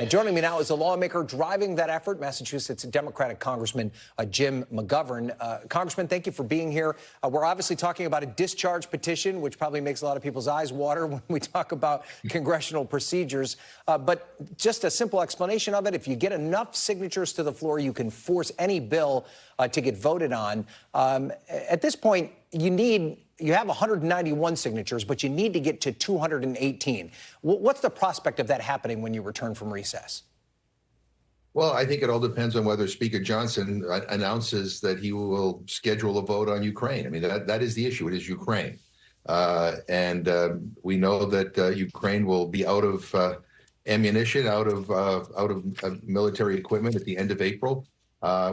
And joining me now is a lawmaker driving that effort, Massachusetts Democratic Congressman Jim McGovern. Congressman, thank you for being here. We're obviously talking about a discharge petition, which probably makes a lot of people's eyes water when we talk about congressional procedures. But just a simple explanation of it, if you get enough signatures to the floor, you can force any bill to get voted on. At this point, you have 191 signatures, but you need to get to 218. What's the prospect of that happening when you return from recess? Well, I think it all depends on whether Speaker Johnson announces that he will schedule a vote on Ukraine. I mean, that is the issue. It is Ukraine. We know that Ukraine will be out of ammunition, out of military equipment at the end of April.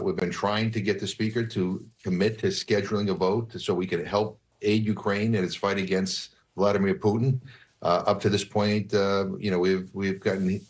We've been trying to get the Speaker to commit to scheduling a vote so we can help aid Ukraine in its fight against Vladimir Putin. Up to this point, we've gotten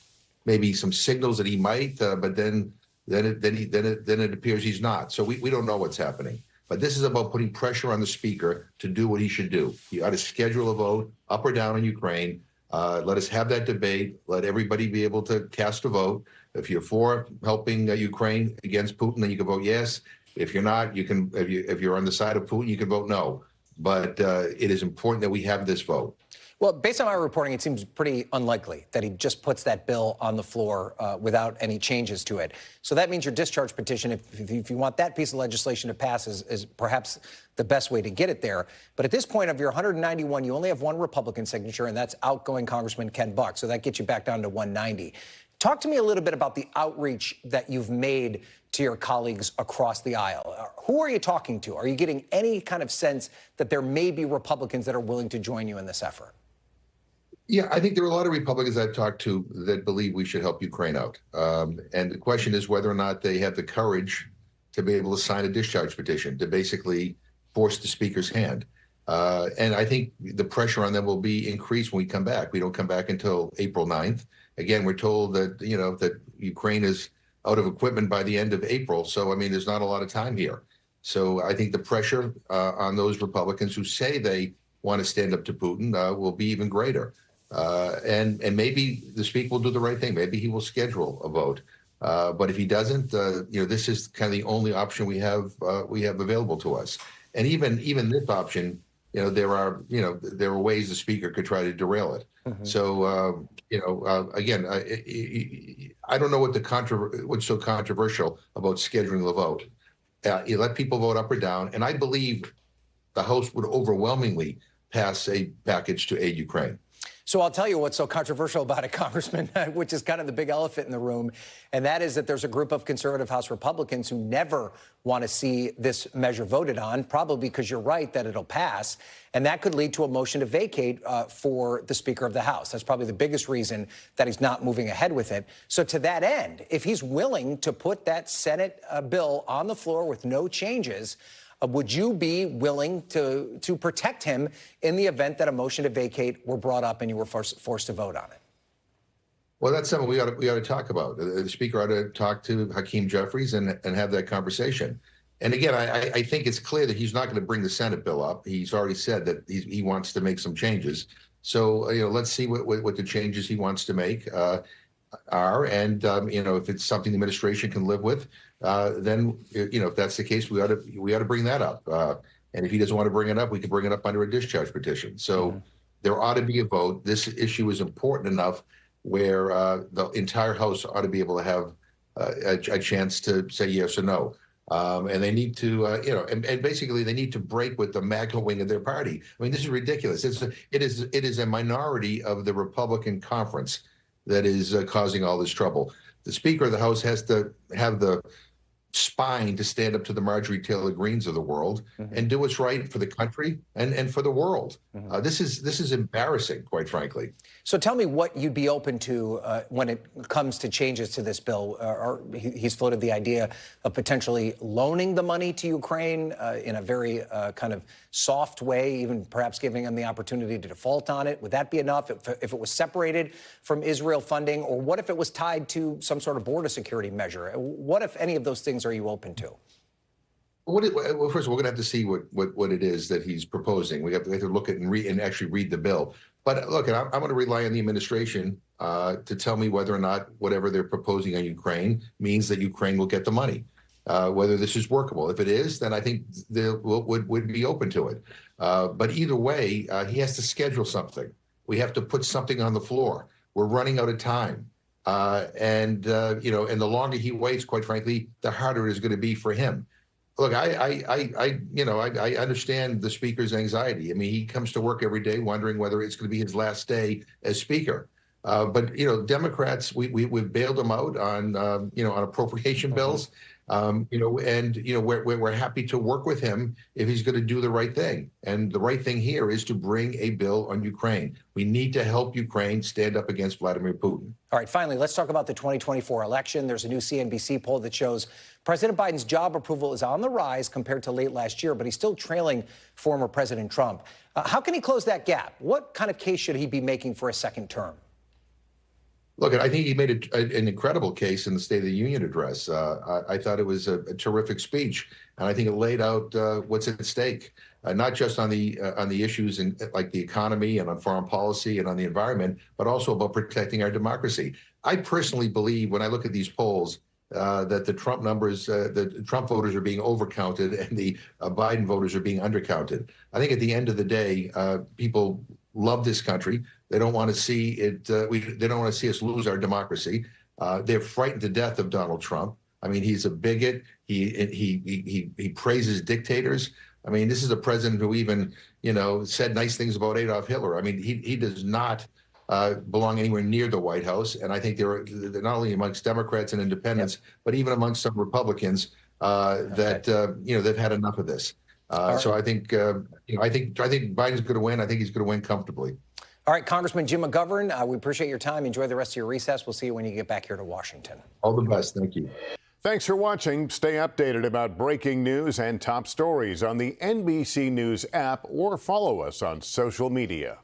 maybe some signals that he might, but then it appears he's not. So we don't know what's happening. But this is about putting pressure on the Speaker to do what he should do. He ought to schedule a vote up or down on Ukraine. Let us have that debate. Let everybody be able to cast a vote. If you're for helping Ukraine against Putin, then you can vote yes. If you're not, you can. If you're on the side of Putin, you can vote no. But it is important that we have this vote. Well, based on my reporting, it seems pretty unlikely that he just puts that bill on the floor without any changes to it. So that means your discharge petition, if you want that piece of legislation to pass, is perhaps the best way to get it there. But at this point of your 191, you only have one Republican signature, and that's outgoing Congressman Ken Buck. So that gets you back down to 190. Talk to me a little bit about the outreach that you've made to your colleagues across the aisle. Who are you talking to? Are you getting any kind of sense that there may be Republicans that are willing to join you in this effort? Yeah, I think there are a lot of Republicans I've talked to that believe we should help Ukraine out. And the question is whether or not they have the courage to be able to sign a discharge petition to basically force the Speaker's hand. And I think the pressure on them will be increased when we come back. We don't come back until April 9th. Again, we're told that, that Ukraine is out of equipment by the end of April. So, I mean, there's not a lot of time here. So I think the pressure on those Republicans who say they want to stand up to Putin will be even greater. And maybe the Speaker will do the right thing. Maybe he will schedule a vote. But if he doesn't, this is kind of the only option we have available to us. And even this option, there are ways the Speaker could try to derail it. Mm-hmm. So, again, I don't know what's so controversial about scheduling the vote. You let people vote up or down, and I believe the House would overwhelmingly pass a package to aid Ukraine. So I'll tell you what's so controversial about it, Congressman, which is kind of the big elephant in the room, and that is that there's a group of conservative House Republicans who never want to see this measure voted on, probably because you're right that it'll pass, and that could lead to a motion to vacate for the Speaker of the House. That's probably the biggest reason that he's not moving ahead with it. So to that end, if he's willing to put that Senate bill on the floor with no changes, would you be willing to protect him in the event that a motion to vacate were brought up and you were forced to vote on it? Well, that's something we ought to talk about. The Speaker ought to talk to Hakeem Jeffries and have that conversation. And again, I think it's clear that he's not going to bring the Senate bill up. He's already said that he wants to make some changes. So let's see what the changes he wants to make are, and if it's something the administration can live with, then if that's the case, we ought to bring that up. And if he doesn't want to bring it up, we can bring it up under a discharge petition. So there ought to be a vote. This issue is important enough where the entire House ought to be able to have a chance to say yes or no. And they need to, and basically they need to break with the MAGA wing of their party. I mean, this is ridiculous. It is a minority of the Republican conference that is causing all this trouble. The Speaker of the House has to have the spine to stand up to the Marjorie Taylor Greenes of the world and do what's right for the country and for the world. This is embarrassing, quite frankly. So tell me what you'd be open to when it comes to changes to this bill. He's floated the idea of potentially loaning the money to Ukraine in a very kind of soft way, even perhaps giving them the opportunity to default on it. Would that be enough if it was separated from Israel funding? Or what if it was tied to some sort of border security measure? What if any of those things are you open to? Well, first of all, we're going to have to see what it is that he's proposing. We have to look at and actually read the bill. But look, I'm going to rely on the administration to tell me whether or not whatever they're proposing on Ukraine means that Ukraine will get the money. Whether this is workable. If it is, then I think they would be open to it. But either way, he has to schedule something. We have to put something on the floor. We're running out of time. And the longer he waits, quite frankly, the harder it is going to be for him. Look, I understand the speaker's anxiety. I mean, he comes to work every day wondering whether it's going to be his last day as speaker. But Democrats, we've bailed him out on on appropriation bills. We're happy to work with him if he's going to do the right thing. And the right thing here is to bring a bill on Ukraine. We need to help Ukraine stand up against Vladimir Putin. All right, finally, let's talk about the 2024 election. There's a new CNBC poll that shows President Biden's job approval is on the rise compared to late last year, but he's still trailing former President Trump. How can he close that gap? What kind of case should he be making for a second term? Look, I think he made an incredible case in the State of the Union address. I thought it was a terrific speech, and I think it laid out what's at stake, not just on the issues in like the economy and on foreign policy and on the environment, but also about protecting our democracy. I personally believe, when I look at these polls, that the Trump numbers, the Trump voters are being overcounted and the Biden voters are being undercounted. I think at the end of the day, people love this country. They don't want to see it. They don't want to see us lose our democracy. They're frightened to death of Donald Trump. I mean, he's a bigot. He praises dictators. I mean, this is a president who even said nice things about Adolf Hitler. I mean, he does not belong anywhere near the White House. And I think they're not only amongst Democrats and independents, but even amongst some Republicans that they've had enough of this. So I think Biden's going to win. I think he's going to win comfortably. All right, Congressman Jim McGovern, we appreciate your time. Enjoy the rest of your recess. We'll see you when you get back here to Washington. All the best. Thank you. Thanks for watching. Stay updated about breaking news and top stories on the NBC News app or follow us on social media.